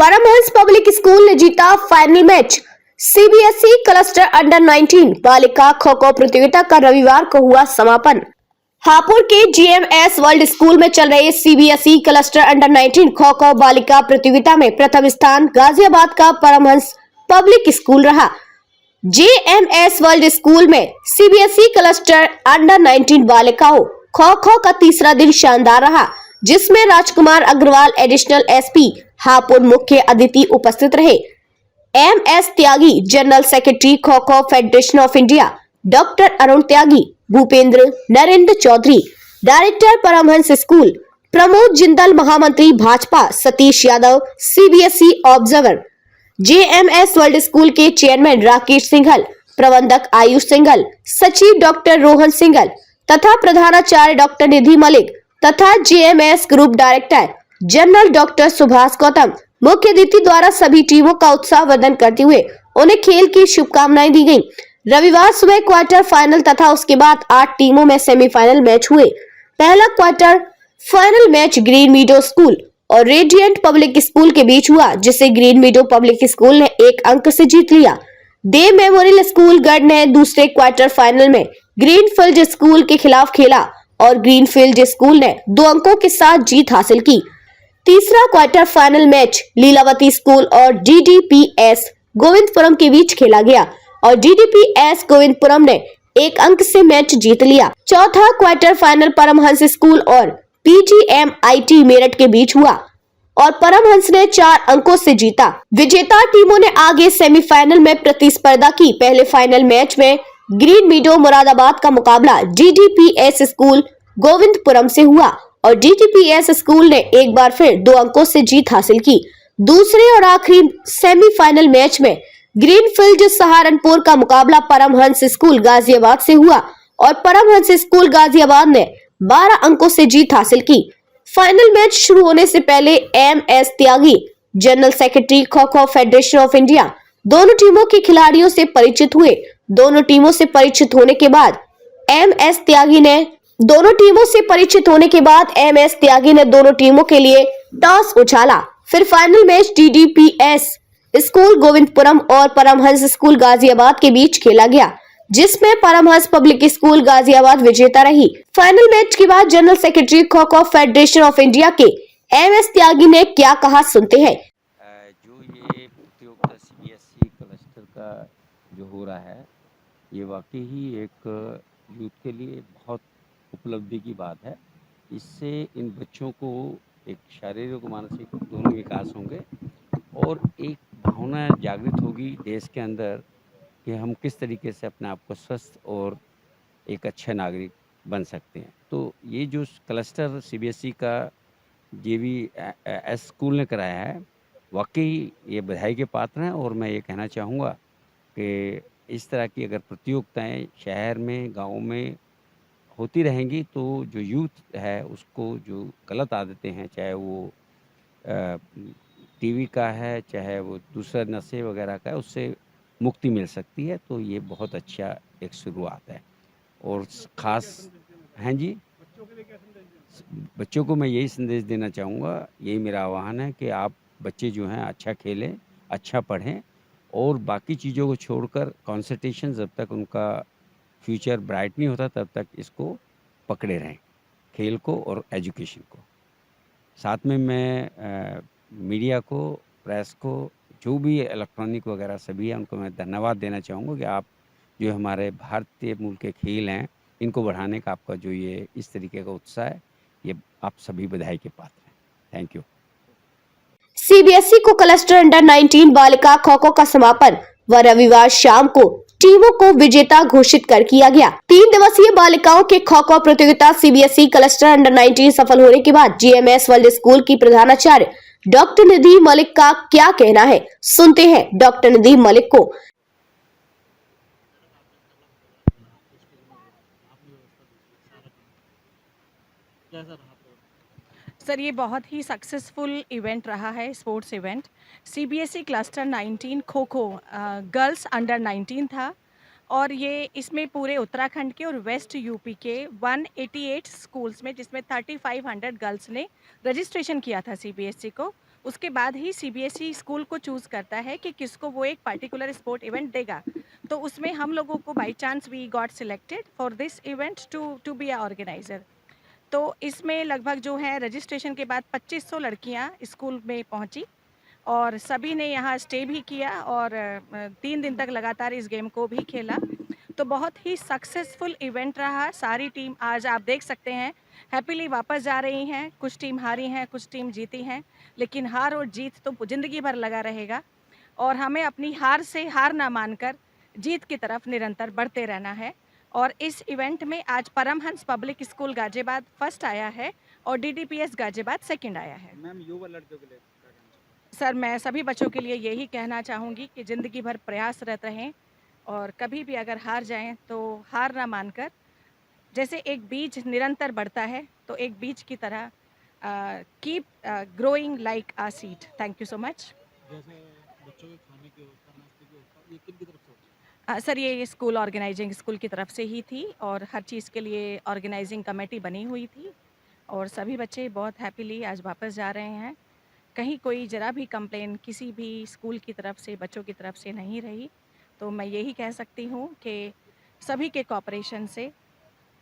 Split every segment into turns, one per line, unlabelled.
Paramhans public school ने जीता final match. CBSE cluster under 19 बालिका खो खो प्रतियोगिता का रविवार को हुआ समापन। हापुड़ के जीएमएस वर्ल्ड स्कूल में चल रहे CBSE cluster under 19 kho kho बालिका प्रतियोगिता में प्रथम स्थान गाजियाबाद का परमहंस पब्लिक स्कूल रहा। जेएमएस वर्ल्ड स्कूल में सीबीएसई क्लस्टर अंडर 19 बालिकाओं खो खो का तीसरा दिन शानदार रहा, जिसमें राजकुमार अग्रवाल एडिशनल एसपी हापुड़ मुख्य अतिथि उपस्थित रहे। MS Tyagi general secretary kho kho federation of India, doctor Arun Tyagi, Bhupendra Narendra Chaudhary director Paramhans school, Pramod Jindal महामंत्री Bhajpa, Satish Yadav CBSE observer, JMS world school के चेयरमैन राकेश सिंघल, प्रबंधक आयुष सिंघल, सचिव डॉक्टर रोहन सिंघल तथा प्रधानाचार्य डॉक्टर निधि मलिक तथा JMS group director general doctor Subhash Gautam मुख्य अतिथि द्वारा सभी टीमों का उत्साहवर्धन करते हुए उन्हें खेल की शुभकामनाएं दी गयी। रविवार सुबह क्वार्टर फाइनल तथा उसके बाद 8 टीमों में सेमीफाइनल मैच हुए। पहला quarter final match green मीडो school और रेडियंट पब्लिक स्कूल के बीच हुआ, जिसे ग्रीन मीडो पब्लिक स्कूल ने 1 अंक से जीत लिया। देव मेमोरियल स्कूल गढ़ ने दूसरे क्वार्टर फाइनल में ग्रीनफील्ड स्कूल के खिलाफ खेला और ग्रीनफील्ड स्कूल ने 2 अंकों के साथ जीत हासिल की। तीसरा quarter final match Lilavati school और डीडीपीएस गोविंदपुरम के बीच खेला गया और डीडीपीएस गोविंदपुरम ने 1 अंक से मैच जीत लिया। चौथा क्वार्टर फाइनल परमहंस स्कूल और पीजीएमआईटी मेरठ के बीच हुआ और परमहंस ने 4 अंकों से जीता। विजेता टीमों ने आगे सेमीफाइनल में प्रतिस्पर्धा की। पहले फाइनल मैच में ग्रीन मीडो मुरादाबाद का मुकाबला डीडीपीएस स्कूल गोविंदपुरम से हुआ और डीडीपीएस स्कूल ने एक बार फिर 2 अंकों से जीत हासिल की। दूसरे और आखिरी सेमीफाइनल मैच में ग्रीनफील्ड सहारनपुर का मुकाबला परमहंस स्कूल गाजियाबाद से हुआ और परमहंस स्कूल गाजियाबाद ने 12 अंकों से जीत हासिल की। फाइनल मैच शुरू होने से पहले MS Tyagi general secretary kho kho federation of India दोनों टीमों के खिलाड़ियों से परिचित हुए। दोनों टीमों से परिचित होने के बाद एमएस त्यागी ने दोनों टीमों के लिए टॉस उछाला। फिर फाइनल मैच डीडीपीएस स्कूल गोविंदपुरम और परमहंस स्कूल गाजियाबाद के बीच खेला गया, जिसमें परमहंस पब्लिक स्कूल गाजियाबाद विजेता रही। फाइनल मैच के बाद general secretary kho kho federation of India के एमएस त्यागी ने क्या कहा, सुनते हैं।
जो ये प्रतियोगिता सीबीएसई क्लस्टर का जो हो रहा है, ये वाकई ही एक यूथ के लिए बहुत उपलब्धि की बात है। इससे इन बच्चों को एक शारीरिक और मानसिक दोनों विकास होंगे और एक भावना जागृत होगी देश के अंदर कि हम किस तरीके से अपने आप को स्वस्थ और एक अच्छा नागरिक बन सकते हैं। तो ये जो क्लस्टर सीबीएसई का जेवीएस स्कूल ने कराया है, वाकई ये बधाई के पात्र हैं। और मैं ये कहना चाहूँगा कि इस तरह की अगर प्रतियोगिताएं शहर में, गाँव में होती रहेंगी तो जो यूथ है उसको जो गलत आदतें हैं, चाहे वो टीवी का है, चाहे वो दूसरा नशे वगैरह का है, उससे मुक्ति मिल सकती है। तो ये बहुत अच्छा एक शुरुआत है। और ख़ास हैं जी, बच्चों को मैं यही संदेश देना चाहूँगा, यही मेरा आह्वान है कि आप बच्चे जो हैं अच्छा खेलें, अच्छा पढ़ें और बाकी चीज़ों को छोड़कर कंसंट्रेशन जब तक उनका फ्यूचर ब्राइट नहीं होता तब तक इसको पकड़े रहें, खेल को और एजुकेशन को। साथ में मैं मीडिया को, प्रेस को, जो भी इलेक्ट्रॉनिक वगैरह सभी है, उनको मैं धन्यवाद देना चाहूँगा कि आप जो हमारे भारतीय मूल के खेल हैं इनको बढ़ाने का आपका जो ये इस तरीके का उत्साह है, ये आप सभी बधाई के पात्र हैं। Thank you.
सीबीएसई को क्लस्टर अंडर 19 बालिका खो खो का समापन व रविवार शाम को टीमों को विजेता घोषित कर किया गया। 3 दिवसीय बालिकाओं के खो खो प्रतियोगिता सीबीएसई क्लस्टर अंडर 19 सफल होने के बाद जीएमएस वर्ल्ड स्कूल की प्रधानाचार्य डॉक्टर निधि मलिक का क्या कहना है, सुनते हैं डॉक्टर निधि मलिक को।
सर, ये बहुत ही सक्सेसफुल इवेंट रहा है, sports event. CBSE cluster 19 kho kho girls under 19 था और ये इसमें पूरे उत्तराखंड के और वेस्ट यूपी के 188 स्कूल्स में, जिसमें 3500 गर्ल्स ने रजिस्ट्रेशन किया था सीबीएसई को, उसके बाद ही सीबीएसई स्कूल को चूज़ करता है कि किसको वो एक पर्टिकुलर स्पोर्ट इवेंट देगा। तो उसमें हम लोगों को by chance we got selected for this event to be a organiser. तो इसमें लगभग जो है रजिस्ट्रेशन के बाद 2500 लड़कियां स्कूल में पहुंची और सभी ने यहाँ स्टे भी किया और 3 दिन तक लगातार इस गेम को भी खेला। तो बहुत ही सक्सेसफुल इवेंट रहा। सारी टीम आज आप देख सकते हैं हैप्पीली वापस जा रही हैं। कुछ टीम हारी हैं, कुछ टीम जीती हैं, लेकिन हार और जीत तो ज़िंदगी भर लगा रहेगा और हमें अपनी हार से हार ना मानकर जीत की तरफ निरंतर बढ़ते रहना है। और इस इवेंट में आज Paramhans public school Ghaziabad first आया है और डीडीपीएस गाजियाबाद सेकंड आया है।
मैम युवा लड़कियों के लिए क्या कहना चाहिए?
सर, मैं सभी बच्चों के लिए यही कहना चाहूँगी कि ज़िंदगी भर प्रयासरत रहें और कभी भी अगर हार जाएं तो हार ना मानकर, जैसे एक बीज निरंतर बढ़ता है तो एक बीज की तरह keep growing like a seed. Thank you so much.
जैसे बच्चों के खाने की व्यवस्था, नाश्ते की व्यवस्था, ये किन की तरफ से होती है?
सर, ये स्कूल ऑर्गेनाइजिंग स्कूल की तरफ से ही थी और हर चीज़ के लिए ऑर्गेनाइजिंग कमेटी बनी हुई थी और सभी बच्चे बहुत हैप्पीली आज वापस जा रहे हैं। कहीं कोई ज़रा भी कंप्लेन किसी भी स्कूल की तरफ से, बच्चों की तरफ से नहीं रही। तो मैं यही कह सकती हूँ कि सभी के कोऑपरेशन से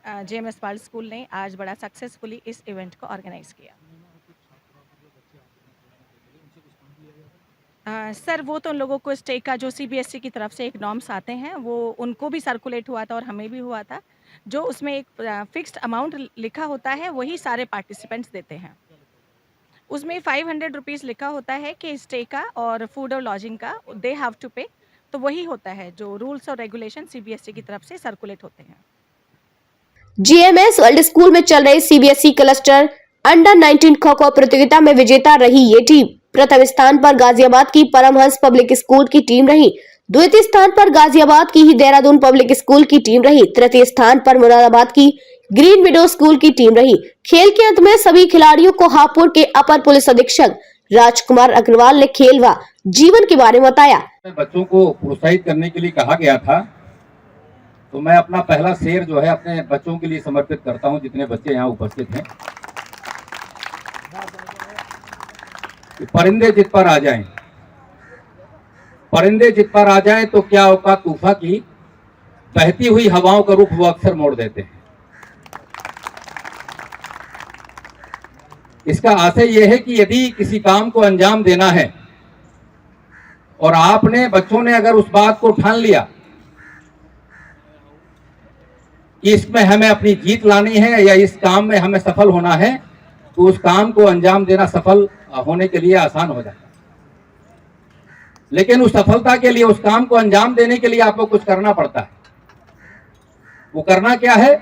जेएमएस वर्ल्ड स्कूल ने आज बड़ा सक्सेसफुली इस इवेंट को ऑर्गेनाइज़ किया। सर, वो तो उन लोगों को स्टे का जो सीबीएसई की तरफ से एक नॉर्म्स आते हैं वो उनको भी सर्कुलेट हुआ था और हमें भी हुआ था। जो उसमें एक फिक्स्ड अमाउंट लिखा होता है वही सारे पार्टिसिपेंट्स देते हैं। उसमें 500 रुपीज़ लिखा होता है कि स्टे का और फूड और लॉजिंग का दे हैव टू पे। तो वही होता है जो रूल्स और रेगुलेशन सीबीएसई की तरफ से सर्कुलेट होते हैं।
जीएमएस वर्ल्ड स्कूल में चल रही CBSE cluster under 19 kho kho प्रतियोगिता में विजेता रही ये टीम। प्रथम स्थान पर गाजियाबाद की परमहंस पब्लिक स्कूल की टीम रही। द्वितीय स्थान पर गाजियाबाद की ही देहरादून पब्लिक स्कूल की टीम रही। तृतीय स्थान पर मुरादाबाद की ग्रीन विडो स्कूल की टीम रही। खेल के अंत में सभी खिलाड़ियों को हापुड़ के अपर पुलिस अधीक्षक राजकुमार अग्रवाल ने खेल व जीवन के बारे में बताया।
बच्चों को प्रोत्साहित करने के लिए कहा गया था, तो मैं अपना पहला शेर जो है अपने बच्चों के लिए समर्पित करता हूं, जितने बच्चे यहाँ उपस्थित हैं। कि परिंदे जित पर आ जाएं, परिंदे जित पर आ जाएं तो क्या औकात तूफा की, बहती हुई हवाओं का रुख वो अक्सर मोड़ देते हैं। इसका आशय यह है कि यदि किसी काम को अंजाम देना है और आपने, बच्चों ने अगर उस बात को ठान लिया कि इसमें हमें अपनी जीत लानी है या इस काम में हमें सफल होना है, तो उस काम को अंजाम देना सफल होने के लिए आसान हो जाता है। लेकिन उस सफलता के लिए, उस काम को अंजाम देने के लिए आपको कुछ करना पड़ता है। वो करना क्या है?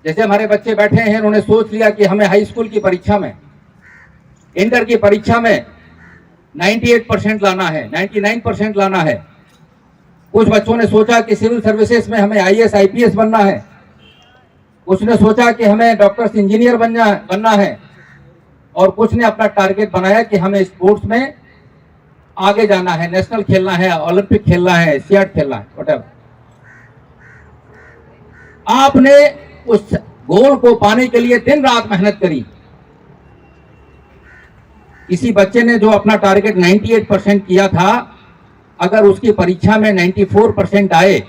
जैसे हमारे बच्चे बैठे हैं, उन्होंने सोच लिया कि हमें हाई स्कूल की परीक्षा में, इंटर की परीक्षा में 98% लाना है, 99% लाना है। कुछ बच्चों ने सोचा कि सिविल सर्विसेज में हमें आईएएस आईपीएस बनना है। कुछ ने सोचा कि हमें डॉक्टर इंजीनियर बनना है और कुछ ने अपना टारगेट बनाया कि हमें स्पोर्ट्स में आगे जाना है, नेशनल खेलना है, ओलंपिक खेलना है, एशियाड खेलना है, व्हाटएवर। आपने उस गोल को पाने के लिए दिन रात मेहनत करी। किसी बच्चे ने जो अपना टारगेट 98% किया था, अगर उसकी परीक्षा में 94% आए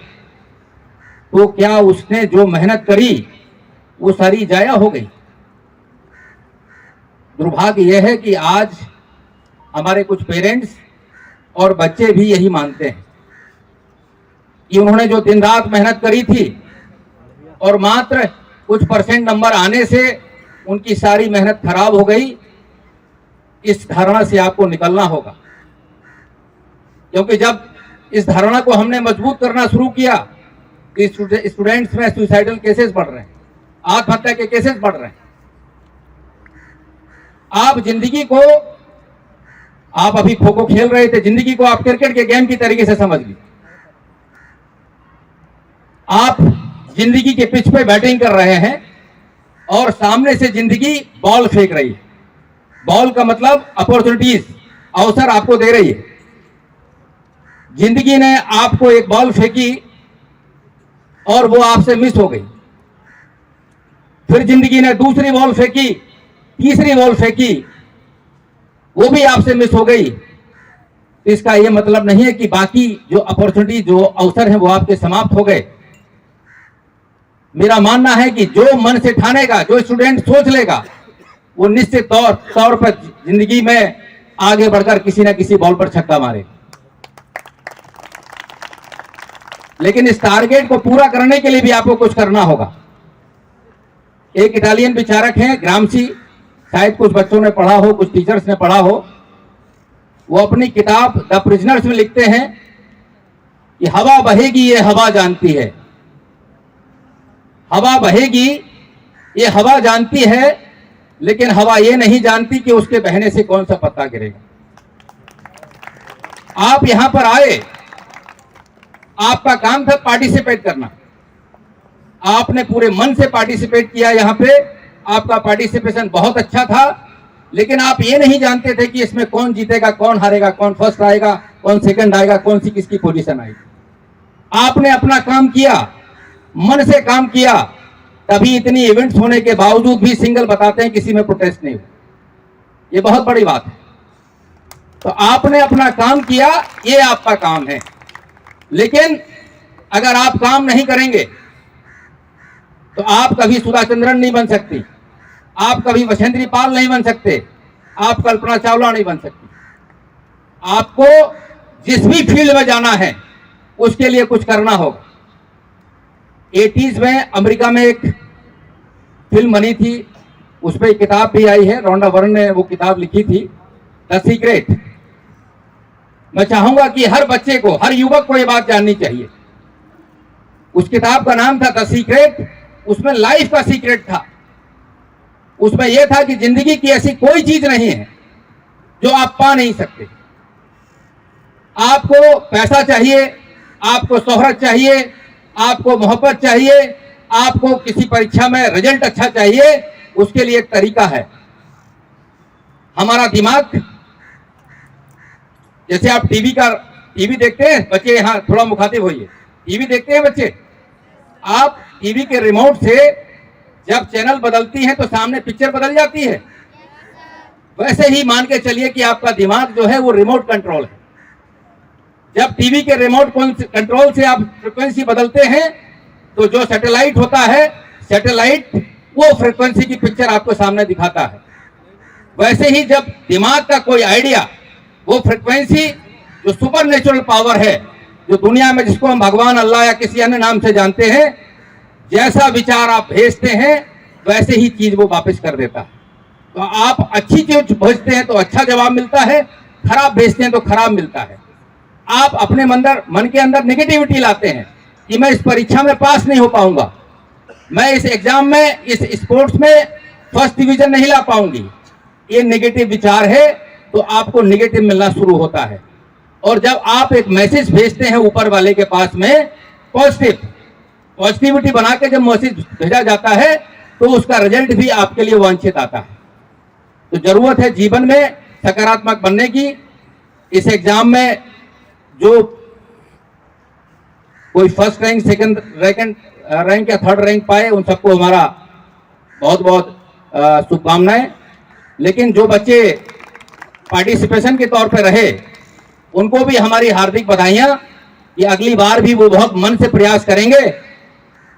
तो क्या उसने जो मेहनत करी वो सारी जाया हो गई? दुर्भाग्य यह है कि आज हमारे कुछ पेरेंट्स और बच्चे भी यही मानते हैं कि उन्होंने जो दिन रात मेहनत करी थी और मात्र कुछ परसेंट नंबर आने से उनकी सारी मेहनत खराब हो गई। इस धारणा से आपको निकलना होगा, क्योंकि जब इस धारणा को हमने मजबूत करना शुरू किया कि स्टूडेंट्स में सुसाइडल केसेस बढ़ रहे हैं, आत्महत्या के केसेस बढ़ रहे हैं। आप जिंदगी को, आप अभी खो खो खेल रहे थे, जिंदगी को आप क्रिकेट के गेम की तरीके से समझ लीजिए। आप जिंदगी के पिच पे बैटिंग कर रहे हैं और सामने से जिंदगी बॉल फेंक रही है। बॉल का मतलब अपॉर्चुनिटीज, अवसर आपको दे रही है। जिंदगी ने आपको एक बॉल फेंकी और वो आपसे मिस हो गई। फिर जिंदगी ने दूसरी बॉल फेंकी, तीसरी बॉल फेंकी वो भी आपसे मिस हो गई, तो इसका ये मतलब नहीं है कि बाकी जो अपॉर्चुनिटी, जो अवसर है वो आपके समाप्त हो गए। मेरा मानना है कि जो मन से ठानेगा, जो स्टूडेंट सोच लेगा, वो निश्चित तौर पर जिंदगी में आगे बढ़कर किसी ना किसी बॉल पर छक्का मारे। लेकिन इस टारगेट को पूरा करने के लिए भी आपको कुछ करना होगा। एक इटालियन विचारक हैं ग्रामसी, शायद कुछ बच्चों ने पढ़ा हो, कुछ टीचर्स ने पढ़ा हो। वो अपनी किताब द प्रिजनर्स में लिखते हैं कि हवा बहेगी ये हवा जानती है, हवा बहेगी ये हवा जानती है, लेकिन हवा ये नहीं जानती कि उसके बहने से कौन सा पत्ता गिरेगा। आप यहां पर आए, आपका काम था पार्टिसिपेट करना, आपने पूरे मन से पार्टिसिपेट किया। यहां पे आपका पार्टिसिपेशन बहुत अच्छा था, लेकिन आप ये नहीं जानते थे कि इसमें कौन जीतेगा, कौन हारेगा, कौन फर्स्ट आएगा, कौन सेकंड आएगा, कौन सी किसकी पोजीशन आएगी। आपने अपना काम किया, मन से काम किया, तभी इतनी इवेंट्स होने के बावजूद भी सिंगल बताते हैं किसी में प्रोटेस्ट नहीं हुआ। ये बहुत बड़ी बात है। तो आपने अपना काम किया, ये आपका काम है। लेकिन अगर आप काम नहीं करेंगे तो आप कभी सुधा चंद्रन नहीं बन सकती, आप कभी वसेंद्री पाल नहीं बन सकते, आप कल्पना चावला नहीं बन सकती। आपको जिस भी फील्ड में जाना है उसके लिए कुछ करना होगा। 80s में अमेरिका में एक फिल्म बनी थी, उस पर एक किताब भी आई है, रोंडा वर्न ने वो किताब लिखी थी, द सीक्रेट। मैं चाहूंगा कि हर बच्चे को, हर युवक को ये बात जाननी चाहिए। उस किताब का नाम था द सीक्रेट, उसमें लाइफ का सीक्रेट था। उसमें यह था कि जिंदगी की ऐसी कोई चीज नहीं है जो आप पा नहीं सकते। आपको पैसा चाहिए, आपको शोहरत चाहिए, आपको मोहब्बत चाहिए, आपको किसी परीक्षा में रिजल्ट अच्छा चाहिए, उसके लिए एक तरीका है। हमारा दिमाग, जैसे आप टीवी देखते हैं बच्चे, यहां थोड़ा मुखातिब होइए, टीवी देखते हैं बच्चे, आप टीवी के रिमोट से जब चैनल बदलती हैं तो सामने पिक्चर बदल जाती है। वैसे ही मान के चलिए कि आपका दिमाग जो है वो रिमोट कंट्रोल है। जब टीवी के रिमोट कंट्रोल से आप फ्रीक्वेंसी बदलते हैं तो जो सैटेलाइट होता है, सैटेलाइट वो फ्रीक्वेंसी की पिक्चर आपको सामने दिखाता है। वैसे ही जब दिमाग का कोई आइडिया, वो फ्रीक्वेंसी जो सुपर नेचुरल पावर है, जो दुनिया में जिसको हम भगवान, अल्लाह या किसी अन्य नाम से जानते हैं, जैसा विचार आप भेजते हैं वैसे ही चीज वो वापस कर देता है। तो आप अच्छी चीज भेजते हैं तो अच्छा जवाब मिलता है, खराब भेजते हैं तो खराब मिलता है। आप अपने मन के अंदर नेगेटिविटी लाते हैं कि मैं इस परीक्षा में पास नहीं हो पाऊंगा, मैं इस एग्जाम में, इस स्पोर्ट्स में फर्स्ट डिवीजन नहीं ला पाऊंगी। ये नेगेटिव विचार है, तो आपको नेगेटिव मिलना शुरू होता है। और जब आप एक मैसेज भेजते हैं ऊपर वाले के पास में, पॉजिटिविटी बना के जब मैसेज भेजा जाता है तो उसका रिजल्ट भी आपके लिए वांछित आता है। तो जरूरत है जीवन में सकारात्मक बनने की। इस एग्जाम में जो कोई फर्स्ट रैंक, सेकंड रैंक या थर्ड रैंक पाए, उन सबको हमारा बहुत बहुत शुभकामनाएं। लेकिन जो बच्चे पार्टिसिपेशन के तौर पर रहे, उनको भी हमारी हार्दिक बधाइयां कि अगली बार भी वो बहुत मन से प्रयास करेंगे।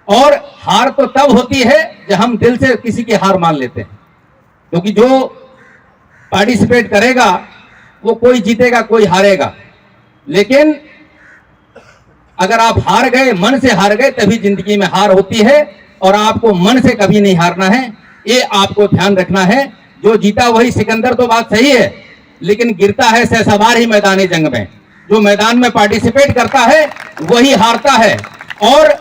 और हार तो तब होती है जब हम दिल से किसी की हार मान लेते हैं, क्योंकि जो पार्टिसिपेट करेगा वो कोई जीतेगा, कोई हारेगा। लेकिन अगर आप हार गए, मन से हार गए, तभी जिंदगी में हार होती है। और आपको मन से कभी नहीं हारना है, ये आपको ध्यान रखना है। जो जीता वही सिकंदर, तो बात सही है, लेकिन गिरता है सहसवार ही मैदानी जंग में। जो मैदान में पार्टिसिपेट करता है वही हारता है। और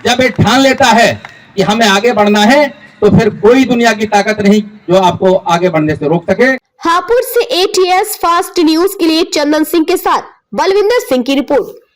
जब ये ठान लेता है कि हमें आगे बढ़ना है, तो फिर कोई दुनिया की ताकत नहीं जो आपको आगे बढ़ने से रोक सके।
हापुड़ से ATS फास्ट न्यूज के लिए चंदन सिंह के साथ बलविंदर सिंह की रिपोर्ट।